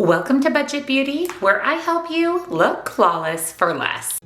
Welcome to Budget Beauty, where I help you look flawless for less.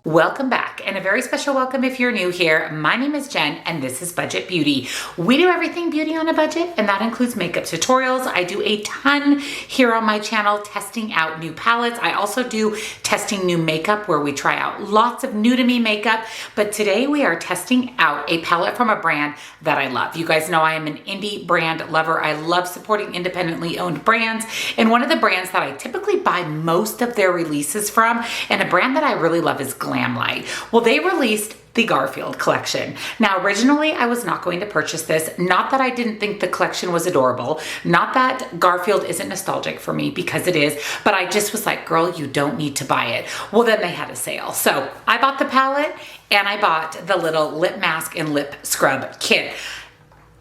Welcome back, and a very special welcome if you're new here. My name is Jen, and this is Budget Beauty. We do everything beauty on a budget, and that includes makeup tutorials. I do a ton here on my channel testing out new palettes. I also do testing new makeup where we try out lots of new to me makeup, but today we are testing out a palette from a brand that I love. You guys know I am an indie brand lover. I love supporting independently owned brands, and one of the brands that I typically buy most of their releases from, and a brand that I really love, is Glamlite. Well, they released the Garfield collection. Now, originally, I was not going to purchase this. Not that I didn't think the collection was adorable. Not that Garfield isn't nostalgic for me, because it is, but I just was like, girl, you don't need to buy it. Well, then they had a sale. So I bought the palette and I bought the little lip mask and lip scrub kit.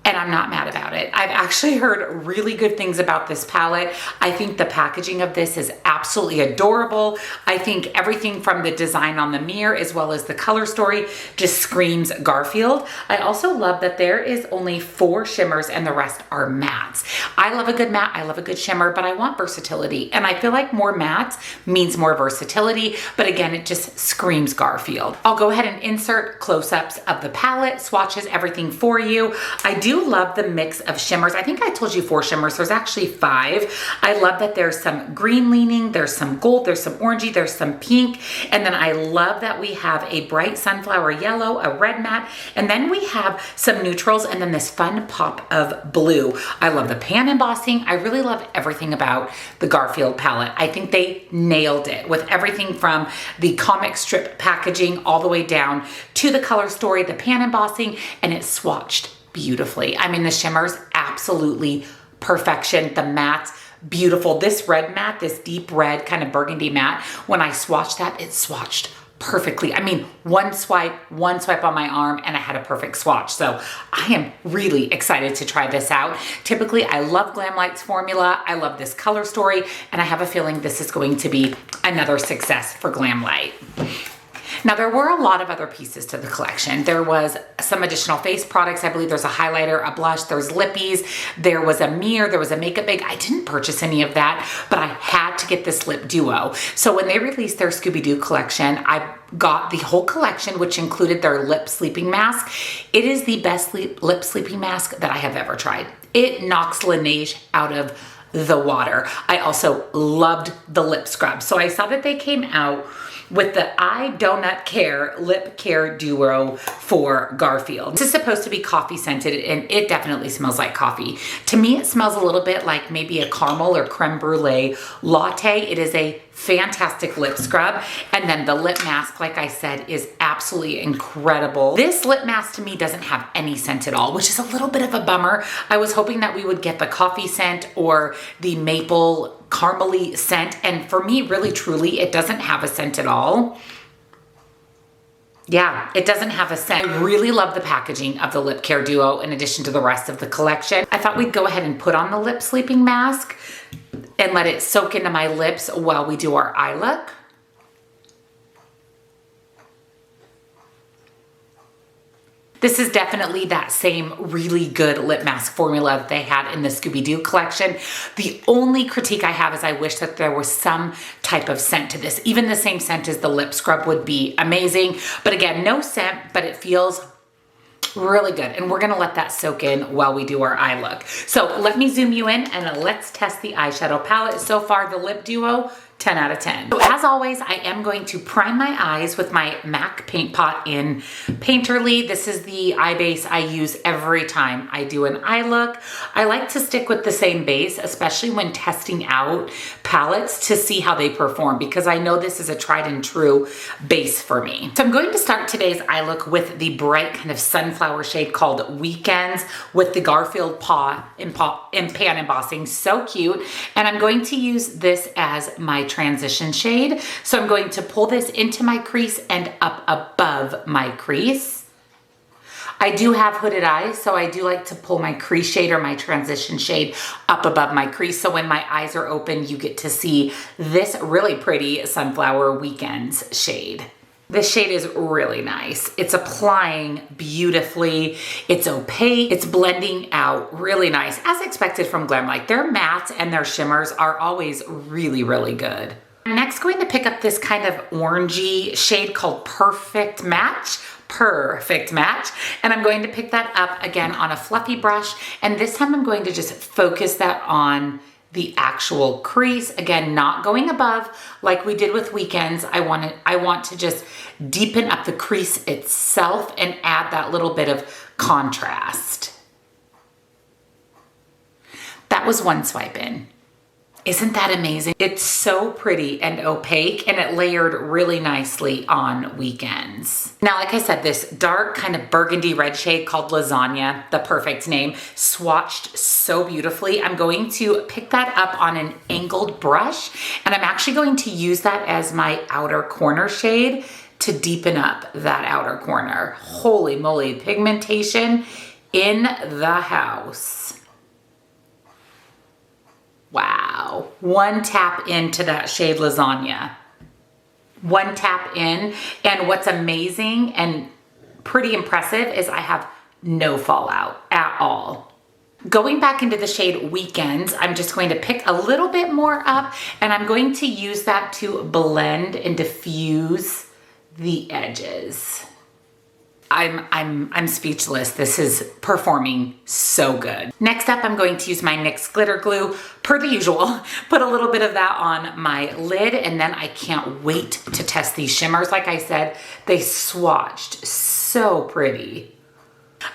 And I'm not mad about it. I've actually heard really good things about this palette. I think the packaging of this is absolutely adorable. I think everything from the design on the mirror as well as the color story just screams Garfield. I also love that there is only 4 shimmers and the rest are mattes. I love a good matte, I love a good shimmer, but I want versatility. And I feel like more mattes means more versatility, but again, it just screams Garfield. I'll go ahead and insert close-ups of the palette, swatches, everything for you. I do love the mix of shimmers. I think I told you 4 shimmers. There's actually 5. I love that there's some green leaning, there's some gold, there's some orangey, there's some pink. And then I love that we have a bright sunflower yellow, a red matte, and then we have some neutrals and then this fun pop of blue. I love the pan embossing. I really love everything about the Garfield palette. I think they nailed it with everything from the comic strip packaging all the way down to the color story, the pan embossing, and it's swatched beautifully. I mean, the shimmers, absolutely perfection. The mattes, beautiful. This red matte, this deep red kind of burgundy matte, when I swatched that, it swatched perfectly. I mean, one swipe on my arm and I had a perfect swatch. So I am really excited to try this out. Typically, I love Glamlite's formula. I love this color story, and I have a feeling this is going to be another success for Glamlite. Now, there were a lot of other pieces to the collection. There was some additional face products. I believe there's a highlighter, a blush, there's lippies, there was a mirror, there was a makeup bag. I didn't purchase any of that, but I had to get this lip duo. So when they released their Scooby-Doo collection, I got the whole collection, which included their lip sleeping mask. It is the best lip sleeping mask that I have ever tried. It knocks Laneige out of the water. I also loved the lip scrub. So I saw that they came out with the I Donut Care Lip Care Duo for Garfield. This is supposed to be coffee scented, and it definitely smells like coffee. To me, it smells a little bit like maybe a caramel or creme brulee latte. It is a fantastic lip scrub. And then the lip mask, like I said, is absolutely incredible. This lip mask to me doesn't have any scent at all, which is a little bit of a bummer. I was hoping that we would get the coffee scent or the maple caramely scent. And for me, really, truly, it doesn't have a scent at all. Yeah, it doesn't have a scent. I really love the packaging of the Lip Care Duo in addition to the rest of the collection. I thought we'd go ahead and put on the lip sleeping mask and let it soak into my lips while we do our eye look. This is definitely that same really good lip mask formula that they had in the Scooby-Doo collection. The only critique I have is I wish that there was some type of scent to this. Even the same scent as the lip scrub would be amazing. But again, no scent, but it feels really good. And we're gonna let that soak in while we do our eye look. So let me zoom you in and let's test the eyeshadow palette. So far, the lip duo, 10 out of 10. So as always, I am going to prime my eyes with my MAC Paint Pot in Painterly. This is the eye base I use every time I do an eye look. I like to stick with the same base, especially when testing out palettes to see how they perform, because I know this is a tried and true base for me. So I'm going to start today's eye look with the bright kind of sunflower shade called Weekends with the Garfield paw and pan embossing. So cute. And I'm going to use this as my transition shade. So I'm going to pull this into my crease and up above my crease. I do have hooded eyes, so I do like to pull my crease shade or my transition shade up above my crease. So when my eyes are open, you get to see this really pretty Sunflower Weekends shade. This shade is really nice. It's applying beautifully. It's opaque. It's blending out really nice, as expected from Glamlite. Their mattes and their shimmers are always really, really good. I'm next going to pick up this kind of orangey shade called Purrrfect Match. And I'm going to pick that up again on a fluffy brush. And this time I'm going to just focus that on the actual crease. Again, not going above like we did with Weekends. I want to just deepen up the crease itself and add that little bit of contrast. That was one swipe in. Isn't that amazing? It's so pretty and opaque, and it layered really nicely on Weekends. Now, like I said, this dark kind of burgundy red shade called Lasagna, the perfect name, swatched so beautifully. I'm going to pick that up on an angled brush, and I'm actually going to use that as my outer corner shade to deepen up that outer corner. Holy moly, pigmentation in the house. Wow, one tap into that shade Lasagna. One tap in, and what's amazing and pretty impressive is I have no fallout at all. Going back into the shade Weekends, I'm just going to pick a little bit more up, and I'm going to use that to blend and diffuse the edges. I'm speechless. This is performing so good. Next up, I'm going to use my NYX glitter glue, per the usual. Put a little bit of that on my lid, and then I can't wait to test these shimmers. Like I said, they swatched so pretty.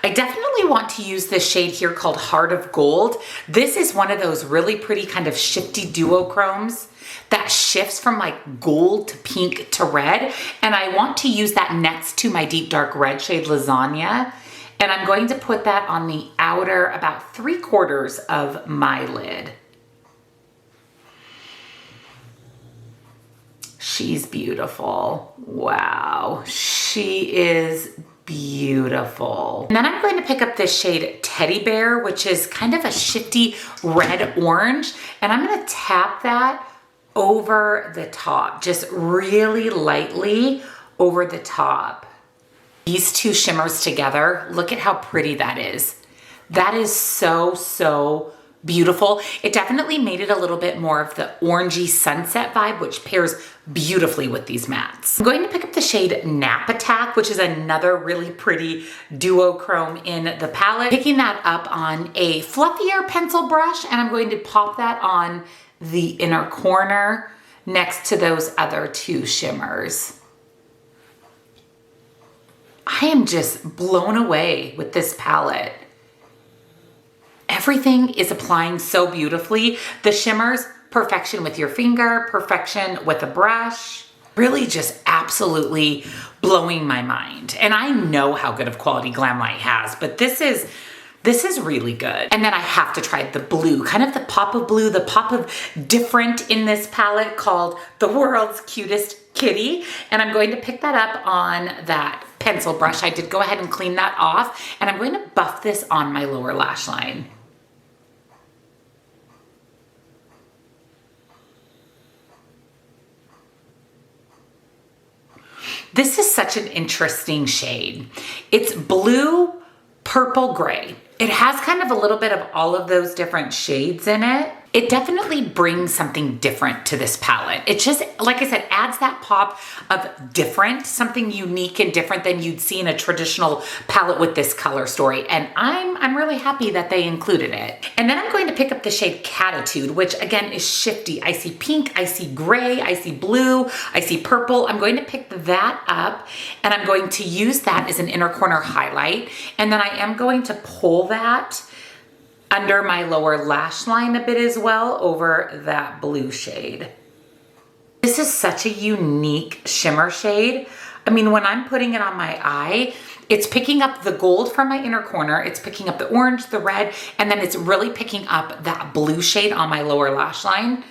I definitely want to use this shade here called Heart of Gold. This is one of those really pretty kind of shifty duochromes that shifts from like gold to pink to red. And I want to use that next to my deep dark red shade Lasagna. And I'm going to put that on the outer about 3/4 of my lid. She's beautiful. Wow, she is beautiful. And then I'm going to pick up this shade Teddy Bear, which is kind of a shifty red orange. And I'm gonna tap that over the top, just really lightly over the top. These two shimmers together, look at how pretty that is. That is so, so beautiful. It definitely made it a little bit more of the orangey sunset vibe, which pairs beautifully with these mattes. I'm going to pick up the shade Nap Attack, which is another really pretty duochrome in the palette. Picking that up on a fluffier pencil brush, and I'm going to pop that on the inner corner next to those other two shimmers. I am just blown away with this palette. Everything is applying so beautifully. The shimmers, perfection with your finger, perfection with a brush. Really just absolutely blowing my mind. And I know how good of quality Glamlite has, but this is really good. And then I have to try the blue, kind of the pop of blue, the pop of different in this palette called The World's Cutest Kitty. And I'm going to pick that up on that pencil brush. I did go ahead and clean that off, and I'm going to buff this on my lower lash line. This is such an interesting shade. It's blue, purple, gray. It has kind of a little bit of all of those different shades in it. It definitely brings something different to this palette. It just, like I said, adds that pop of different, something unique and different than you'd see in a traditional palette with this color story. And I'm really happy that they included it. And then I'm going to pick up the shade Catitude, which again is shifty. I see pink, I see gray, I see blue, I see purple. I'm going to pick that up, and I'm going to use that as an inner corner highlight. And then I am going to pull that under my lower lash line a bit as well over that blue shade. This is such a unique shimmer shade. I mean, when I'm putting it on my eye, it's picking up the gold from my inner corner, it's picking up the orange, the red, and then it's really picking up that blue shade on my lower lash line.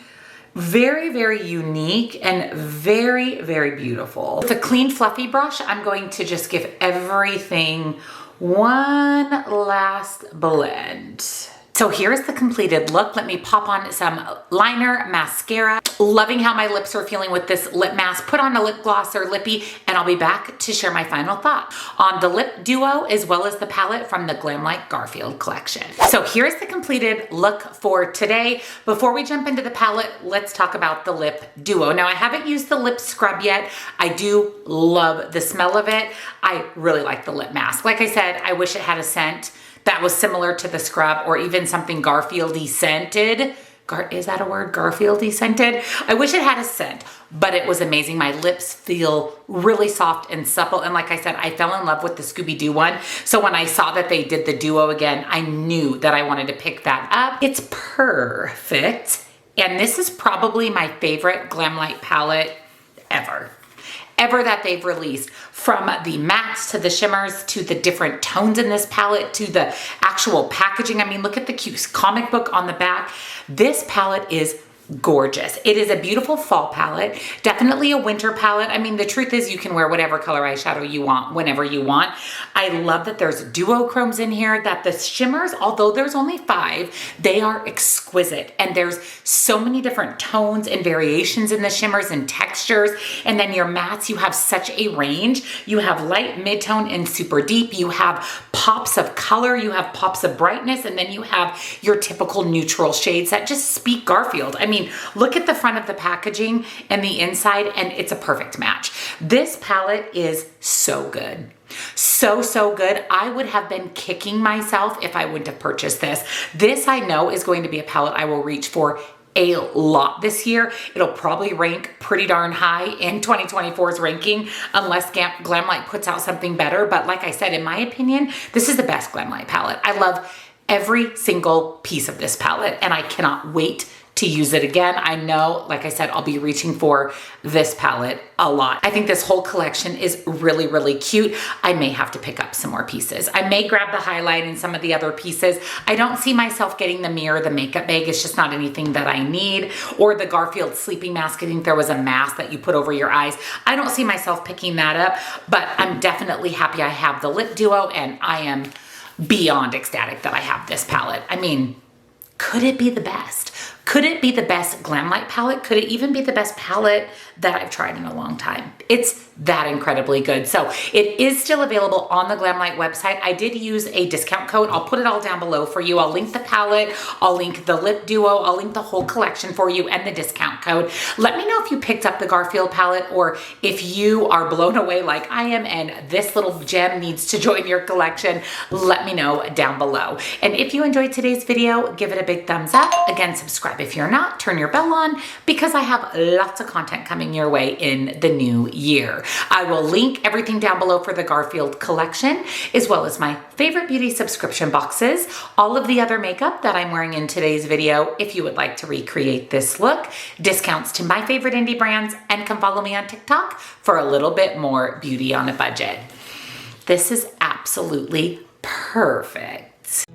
Very, very unique and very, very beautiful. With a clean, fluffy brush, I'm going to just give everything one last blend. So here's the completed look. Let me pop on some liner, mascara. Loving how my lips are feeling with this lip mask. Put on a lip gloss or lippy, and I'll be back to share my final thought on the lip duo as well as the palette from the Glamlite Garfield collection. So here's the completed look for today. Before we jump into the palette, let's talk about the lip duo. Now I haven't used the lip scrub yet. I do love the smell of it. I really like the lip mask. Like I said, I wish it had a scent that was similar to the scrub or even something Garfield-y scented. Is that a word? Garfield-y scented? I wish it had a scent, but it was amazing. My lips feel really soft and supple. And like I said, I fell in love with the Scooby-Doo one. So when I saw that they did the duo again, I knew that I wanted to pick that up. It's Purrrfect. And this is probably my favorite Glamlite palette ever that they've released. From the mattes to the shimmers to the different tones in this palette to the actual packaging. I mean, look at the cute comic book on the back. This palette is gorgeous. It is a beautiful fall palette, definitely a winter palette. I mean, the truth is you can wear whatever color eyeshadow you want whenever you want. I love that there's duochromes in here, that the shimmers, although there's only 5, they are exquisite. And there's so many different tones and variations in the shimmers and textures. And then your mattes, you have such a range. You have light, mid-tone, and super deep. You have pops of color, you have pops of brightness, and then you have your typical neutral shades that just speak Garfield. I mean, look at the front of the packaging and the inside, and it's a perfect match. This palette is so good. So good. I would have been kicking myself if I wouldn't have purchased this. This I know is going to be a palette I will reach for a lot this year. It'll probably rank pretty darn high in 2024's ranking unless Glamlite puts out something better. But like I said, in my opinion, this is the best Glamlite palette. I love every single piece of this palette and I cannot wait to use it again. I know, like I said, I'll be reaching for this palette a lot. I think this whole collection is really cute. I may have to pick up some more pieces. I may grab the highlight and some of the other pieces. I don't see myself getting the mirror, the makeup bag. It's just not anything that I need. Or the Garfield sleeping mask. I think there was a mask that you put over your eyes. I don't see myself picking that up, but I'm definitely happy I have the lip duo and I am beyond ecstatic that I have this palette. I mean, could it be the best? Could it be the best Glamlite palette? Could it even be the best palette that I've tried in a long time? It's that incredibly good. So it is still available on the Glamlite website. I did use a discount code. I'll put it all down below for you. I'll link the palette. I'll link the lip duo. I'll link the whole collection for you and the discount code. Let me know if you picked up the Garfield palette or if you are blown away like I am and this little gem needs to join your collection. Let me know down below. And if you enjoyed today's video, give it a big thumbs up. Again, subscribe if you're not, turn your bell on because I have lots of content coming your way in the new year. I will link everything down below for the Garfield collection, as well as my favorite beauty subscription boxes, all of the other makeup that I'm wearing in today's video if you would like to recreate this look, discounts to my favorite indie brands, and come follow me on TikTok for a little bit more beauty on a budget. This is absolutely perfect.